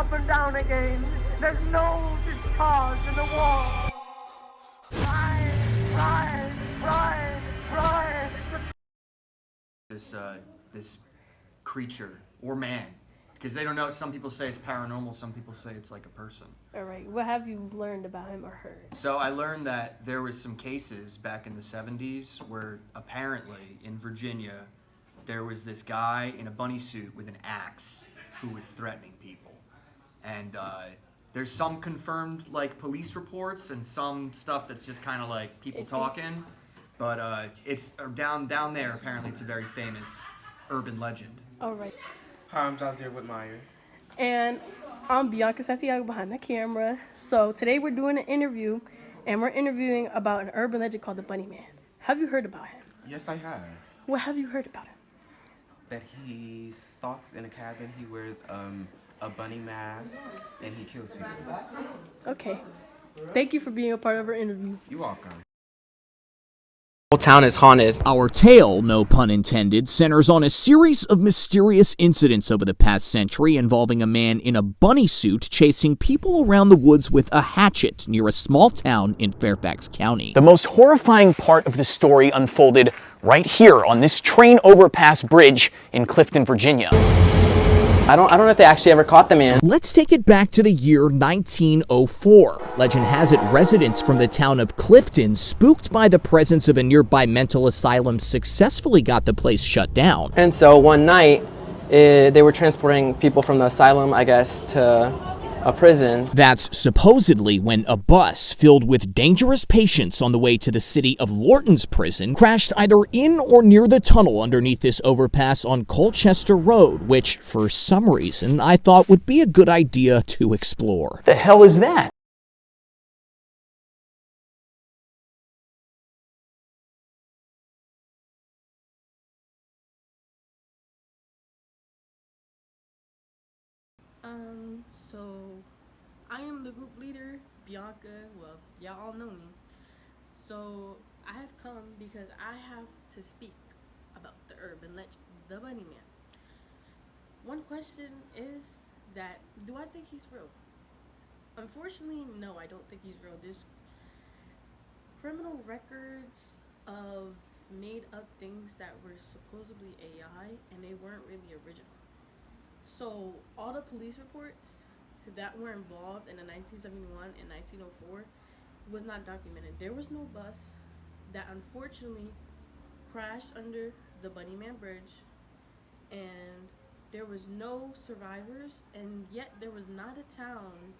up and down again. There's no discharge in the wall. Rise, rise, rise. This creature or man, because they don't know. Some people say it's paranormal. Some people say it's like a person. All right. What have you learned about him or heard? So I learned that there was some cases back in the 70s where apparently in Virginia there was this guy in a bunny suit with an axe who was threatening people. And there's some confirmed like police reports and some stuff that's just kind of like people talking. But it's down there. Apparently, it's a very famous urban legend. All right. Hi, I'm Jazier Whitmire. And I'm Bianca Santiago behind the camera. So today we're doing an interview, and we're interviewing about an urban legend called the Bunnyman. Have you heard about him? Yes, I have. What have you heard about him? That he stalks in a cabin, he wears a bunny mask, and he kills people. Okay. Thank you for being a part of our interview. You're welcome. The whole town is haunted. Our tale, no pun intended, centers on a series of mysterious incidents over the past century involving a man in a bunny suit chasing people around the woods with a hatchet near a small town in Fairfax County. The most horrifying part of the story unfolded right here on this train overpass bridge in Clifton, Virginia. I don't know if they actually ever caught the man. Let's take it back to the year 1904. Legend has it residents from the town of Clifton, spooked by the presence of a nearby mental asylum, successfully got the place shut down. And so one night, they were transporting people from the asylum, I guess, to a prison. That's supposedly when a bus filled with dangerous patients on the way to the city of Lorton's prison crashed either in or near the tunnel underneath this overpass on Colchester Road, which, for some reason, I thought would be a good idea to explore. The hell is that? So I am the group leader, Bianca. Well, y'all all know me. So I have come because I have to speak about the urban legend, the Bunnyman. One question is that, do I think he's real? Unfortunately, no, I don't think he's real. There's criminal records of made up things that were supposedly AI and they weren't really original. So all the police reports that were involved in the 1971 and 1904 was not documented. There was no bus that unfortunately crashed under the Bunnyman Bridge, and there was no survivors, and yet there was not a town.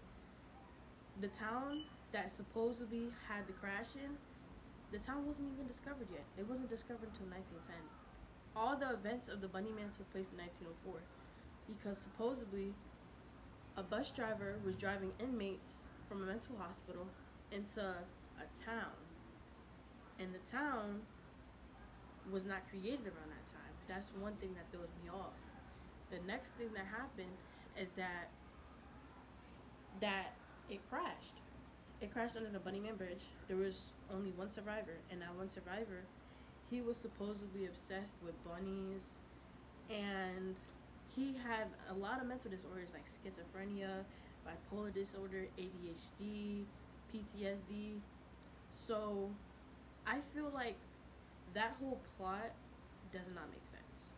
The town that supposedly had the crash in, the town wasn't even discovered yet. It wasn't discovered until 1910. All the events of the Bunnyman took place in 1904 because supposedly a bus driver was driving inmates from a mental hospital into a town, and the town was not created around that time. That's one thing that throws me off. The next thing that happened is that it crashed. It crashed under the Bunnyman Bridge. There was only one survivor, and that one survivor, he was supposedly obsessed with bunnies, and he had a lot of mental disorders like schizophrenia, bipolar disorder, ADHD, PTSD. So I feel like that whole plot does not make sense.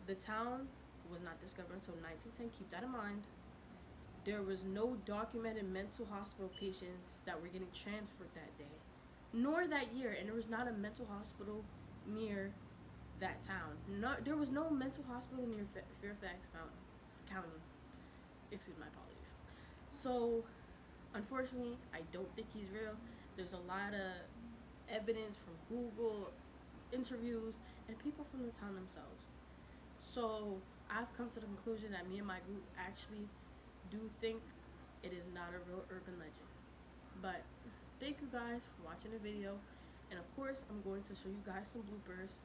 The town was not discovered until 1910. Keep that in mind. There was no documented mental hospital patients that were getting transferred that day, nor that year, and there was not a mental hospital near that town. No, there was no mental hospital near Fairfax County. Excuse my apologies. So, unfortunately, I don't think he's real. There's a lot of evidence from Google, interviews, and people from the town themselves. So, I've come to the conclusion that me and my group actually do think it is not a real urban legend. But thank you guys for watching the video. And of course, I'm going to show you guys some bloopers